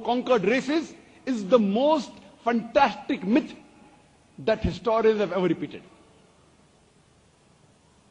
conquered races is the most fantastic myth that historians have ever repeated.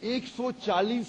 140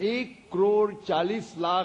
1,40,00,000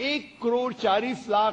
1,40,00,000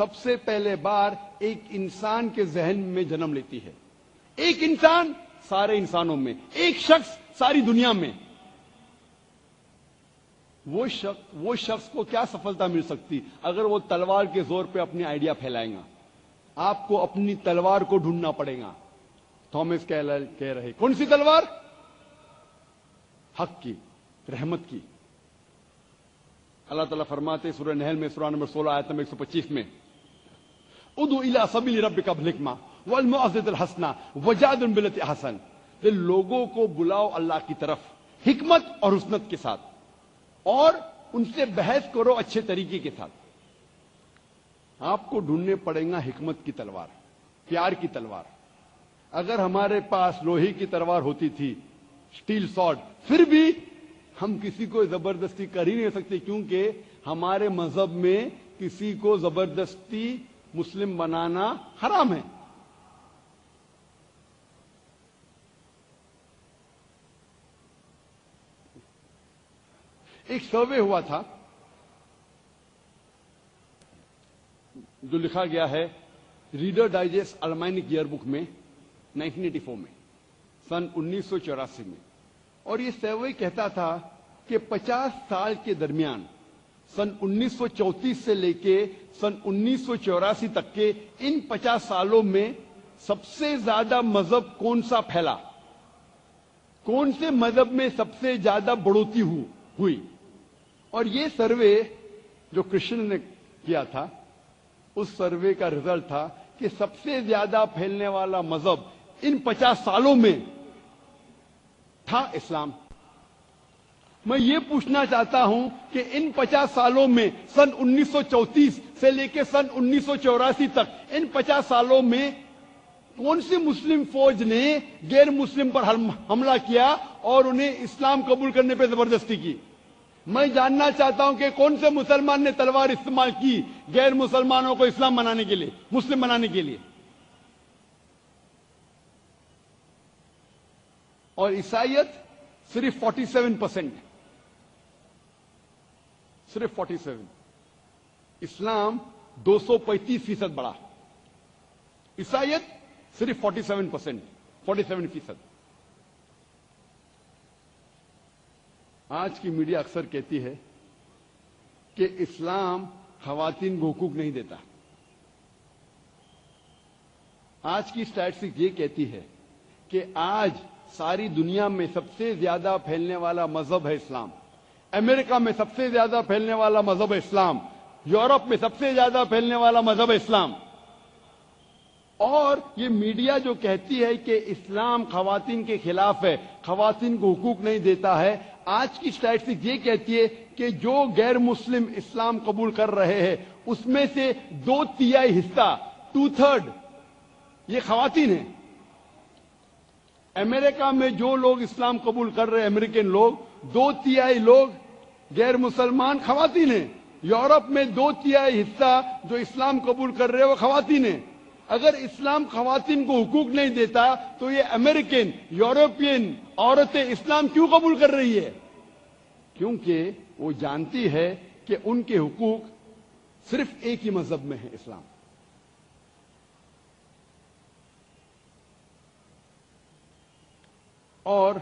سب سے پہلے بار ایک انسان کے ذہن میں جنم لیتی ہے. ایک انسان سارے انسانوں میں، ایک شخص ساری دنیا میں. وہ شخص کو کیا سفلتا مل سکتی اگر وہ تلوار کے زور پہ اپنی آئیڈیا پھیلائیں گا؟ آپ کو اپنی تلوار کو ڈھونڈنا پڑے گا. تھامس کیلر کہہ رہے، کون سی تلوار؟ حق کی، رحمت کی. اللہ تعالیٰ فرماتے سورہ نحل میں، سورہ نمبر 16 آیت نمبر 125 میں، ادعو الی سبیل ربک بالحکمہ والموعظۃ الحسنہ وجادلہم باللتی احسن. لوگوں کو بلاؤ اللہ کی طرف حکمت اور حسنت کے ساتھ، اور ان سے بحث کرو اچھے طریقے کے ساتھ. آپ کو ڈھونڈنے پڑے گا حکمت کی تلوار، پیار کی تلوار. اگر ہمارے پاس لوہے کی تلوار ہوتی تھی، اسٹیل سارڈ، پھر بھی ہم کسی کو زبردستی کر ہی نہیں سکتے، کیونکہ ہمارے مذہب میں کسی کو زبردستی مسلم بنانا حرام ہے. ایک سروے ہوا تھا جو لکھا گیا ہے ریڈر ڈائجسٹ المائنک ایئر بک میں 1984 میں، سن 1984 میں. اور یہ سروے کہتا تھا کہ 50 سال کے درمیان، سن 1934 سے لے کے سن 1984 تک کے ان 50 سالوں میں سب سے زیادہ مذہب کون سا پھیلا، کون سے مذہب میں سب سے زیادہ بڑھوتی ہوئی. اور یہ سروے جو کرشن نے کیا تھا، اس سروے کا رزلٹ تھا کہ سب سے زیادہ پھیلنے والا مذہب ان 50 سالوں میں تھا اسلام. میں یہ پوچھنا چاہتا ہوں کہ ان 50 سالوں میں، سن 1934 سے لے کے سن 1984 تک، ان 50 سالوں میں کون سی مسلم فوج نے غیر مسلم پر حملہ کیا اور انہیں اسلام قبول کرنے پہ زبردستی کی؟ میں جاننا چاہتا ہوں کہ کون سے مسلمان نے تلوار استعمال کی غیر مسلمانوں کو اسلام بنانے کے لیے، مسلم بنانے کے لیے؟ اور عیسائیت صرف 47%، صرف 47. اسلام 235% بڑھا، عیسائیت صرف 47%، 47%. آج کی میڈیا اکثر کہتی ہے کہ اسلام خواتین کو حقوق نہیں دیتا. آج کی اسٹیٹسٹک یہ کہتی ہے کہ آج ساری دنیا میں سب سے زیادہ پھیلنے والا مذہب ہے اسلام. امریکہ میں سب سے زیادہ پھیلنے والا مذہب ہے اسلام. یورپ میں سب سے زیادہ پھیلنے والا مذہب ہے اسلام. اور یہ میڈیا جو کہتی ہے کہ اسلام خواتین کے خلاف ہے، خواتین کو حقوق نہیں دیتا ہے، آج کی اسٹیٹسٹک یہ کہتی ہے کہ جو غیر مسلم اسلام قبول کر رہے ہیں اس میں سے 2/3 حصہ، 2/3 یہ خواتین ہیں. امریکہ میں جو لوگ اسلام قبول کر رہے ہیں، امریکن لوگ، 2/3 لوگ غیر مسلمان خواتین ہیں. یورپ میں 2/3 حصہ جو اسلام قبول کر رہے ہیں وہ خواتین ہیں. اگر اسلام خواتین کو حقوق نہیں دیتا تو یہ امریکن، یورپین عورتیں اسلام کیوں قبول کر رہی ہے؟ کیونکہ وہ جانتی ہے کہ ان کے حقوق صرف ایک ہی مذہب میں ہے، اسلام. اور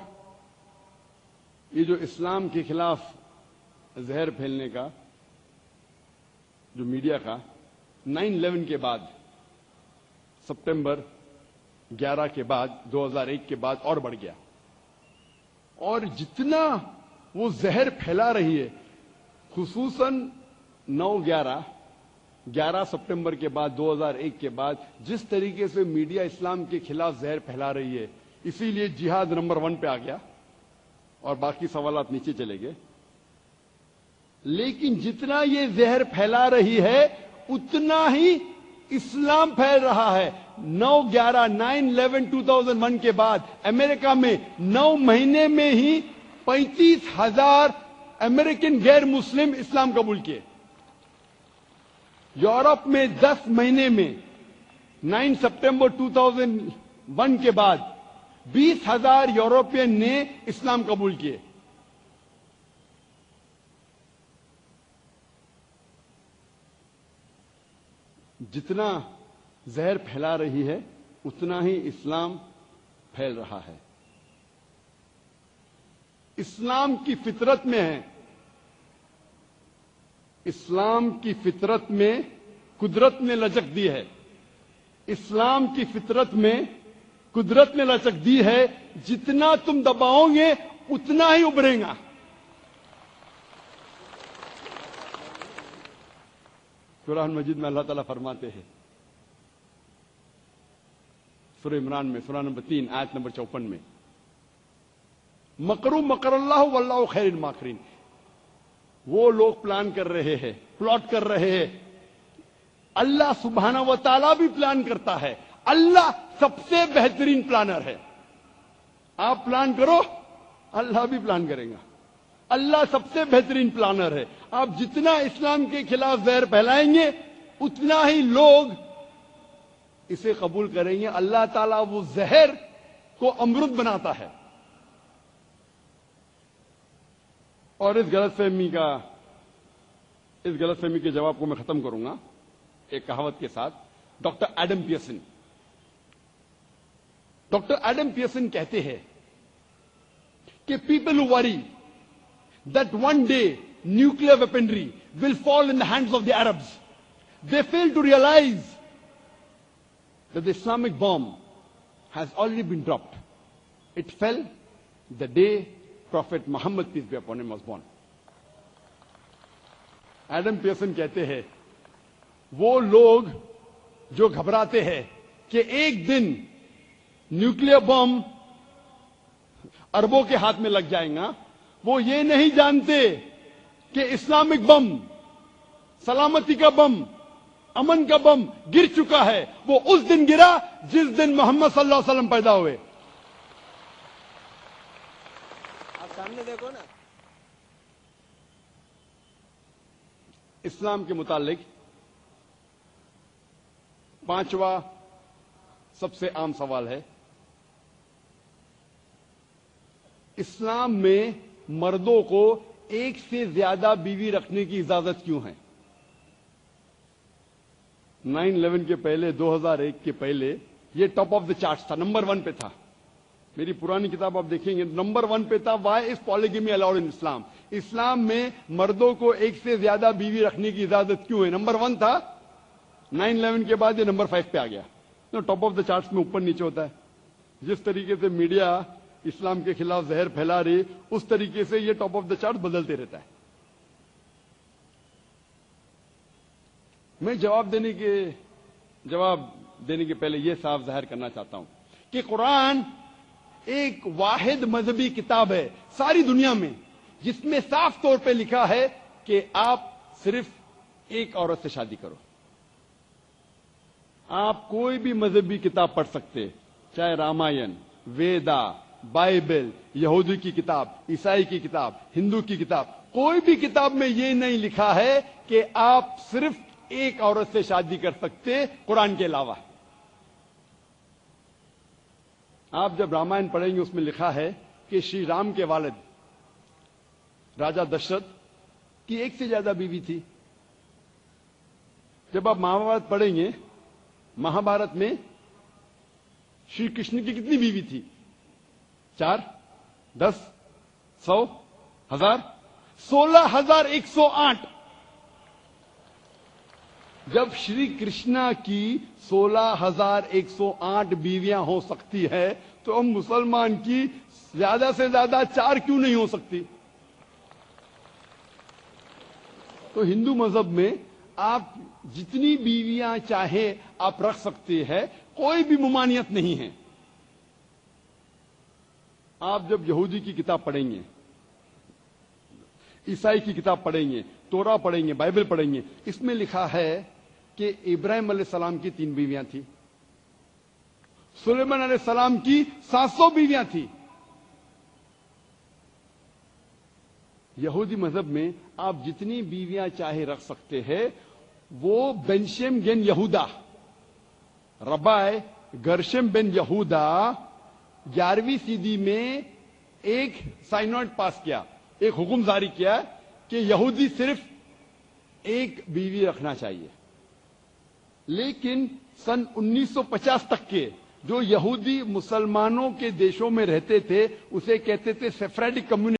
یہ جو اسلام کے خلاف زہر پھیلنے کا جو میڈیا کا 9/11 کے بعد، سپٹمبر 11 کے بعد، 2001 کے بعد اور بڑھ گیا. اور جتنا وہ زہر پھیلا رہی ہے، خصوصاً 11 سپٹمبر کے بعد، 2001 کے بعد جس طریقے سے میڈیا اسلام کے خلاف زہر پھیلا رہی ہے، اسی لیے جہاد نمبر 1 پہ آ گیا اور باقی سوالات نیچے چلے گئے. لیکن جتنا یہ زہر پھیلا رہی ہے اتنا ہی اسلام پھیل رہا ہے. 9/11 2001 کے بعد امریکہ میں 9 مہینے میں ہی 35,000 امریکن غیر مسلم اسلام قبول کیے. یورپ میں 10 مہینے میں 9 سپٹمبر 2001 کے بعد 20,000 یورپین نے اسلام قبول کیے. جتنا زہر پھیلا رہی ہے اتنا ہی اسلام پھیل رہا ہے. اسلام کی فطرت میں ہے, اسلام کی فطرت میں قدرت نے لچک دی ہے, اسلام کی فطرت میں قدرت نے لچک دی ہے, جتنا تم دباؤ گے اتنا ہی ابھرے گا. قرآن مجید میں اللہ تعالیٰ فرماتے ہیں سورہ عمران میں سورہ نمبر 3 آیت نمبر 54 میں, مکروا مکر اللہ واللہ خیر الماکرین. وہ لوگ پلان کر رہے ہیں, پلاٹ کر رہے ہیں, اللہ سبحانہ و تعالیٰ بھی پلان کرتا ہے. اللہ سب سے بہترین پلانر ہے. آپ پلان کرو, اللہ بھی پلان کرے گا. اللہ سب سے بہترین پلانر ہے. آپ جتنا اسلام کے خلاف زہر پھیلائیں گے اتنا ہی لوگ اسے قبول کریں گے. اللہ تعالیٰ وہ زہر کو امرت بناتا ہے. اور اس غلط فہمی کے جواب کو میں ختم کروں گا ایک کہاوت کے ساتھ. ڈاکٹر ایڈم پیئرسن کہتے ہیں کہ people who worry that one day nuclear weaponry will fall in the hands of the Arabs, they fail to realize that the Islamic bomb has already been dropped. It fell the day Prophet Muhammad, peace be upon him, was born. Adam Pearson کہتے ہیں وہ لوگ جو گھبراتے ہیں کہ ایک دن nuclear bomb عربوں کے ہاتھ میں لگ جائے گا, وہ یہ نہیں جانتے کہ اسلامک بم, سلامتی کا بم, امن کا بم گر چکا ہے. وہ اس دن گرا جس دن محمد صلی اللہ علیہ وسلم پیدا ہوئے. آپ سامنے دیکھو نا. اسلام کے متعلق پانچواں سب سے عام سوال ہے, اسلام میں مردوں کو ایک سے زیادہ بیوی رکھنے کی اجازت کیوں ہے؟ 9/11 کے پہلے, 2001 کے پہلے یہ ٹاپ آف دا چارٹس تھا, نمبر 1 پہ تھا. میری پرانی کتاب آپ دیکھیں گے, نمبر 1 پہ تھا, وائی از پالیگمی الاؤڈ ان اسلام. اسلام میں مردوں کو ایک سے زیادہ بیوی رکھنے کی اجازت کیوں ہے؟ نمبر 1 تھا. 9/11 کے بعد یہ نمبر 5 پہ آ گیا. ٹاپ آف دا چارٹس میں اوپر نیچے ہوتا ہے. جس طریقے سے میڈیا اسلام کے خلاف زہر پھیلا رہی, اس طریقے سے یہ ٹاپ آف دا چارٹ بدلتے رہتا ہے. میں جواب دینے کے پہلے یہ صاف ظاہر کرنا چاہتا ہوں کہ قرآن ایک واحد مذہبی کتاب ہے ساری دنیا میں جس میں صاف طور پہ لکھا ہے کہ آپ صرف ایک عورت سے شادی کرو. آپ کوئی بھی مذہبی کتاب پڑھ سکتے, چاہے رامائن, ویدا, بائبل, یہودی کی کتاب, عیسائی کی کتاب, ہندو کی کتاب, کوئی بھی کتاب میں یہ نہیں لکھا ہے کہ آپ صرف ایک عورت سے شادی کر سکتے قرآن کے علاوہ. آپ جب رامائن پڑھیں گے اس میں لکھا ہے کہ شری رام کے والد راجا دشرت کی ایک سے زیادہ بیوی تھی. جب آپ مہابھارت پڑھیں گے, مہابھارت میں شری کرشن کی کتنی بیوی تھی؟ 4, 10, 100, 1000, 16,108. جب شری کرشنا کی 16,108 بیویاں ہو سکتی ہے تو ہم مسلمان کی زیادہ سے زیادہ 4 کیوں نہیں ہو سکتی؟ تو ہندو مذہب میں آپ جتنی بیویاں چاہیں آپ رکھ سکتے ہیں, کوئی بھی ممانعت نہیں ہے. آپ جب یہودی کی کتاب پڑھیں گے, عیسائی کی کتاب پڑھیں گے, تورا پڑھیں گے, بائبل پڑھیں گے, اس میں لکھا ہے کہ ابراہیم علیہ السلام کی 3 بیویاں تھیں, سلیمان علیہ السلام کی 700 بیویاں تھیں. یہودی مذہب میں آپ جتنی بیویاں چاہے رکھ سکتے ہیں. وہ بنشم گن یہودا, ربائے گرشم بن یہودا 11ویں صدی میں ایک سائنوڈ پاس کیا, ایک حکم جاری کیا کہ یہودی صرف ایک بیوی رکھنا چاہیے. لیکن سن 1950 تک کے جو یہودی مسلمانوں کے دیشوں میں رہتے تھے اسے کہتے تھے سیفریڈک کمیونٹی.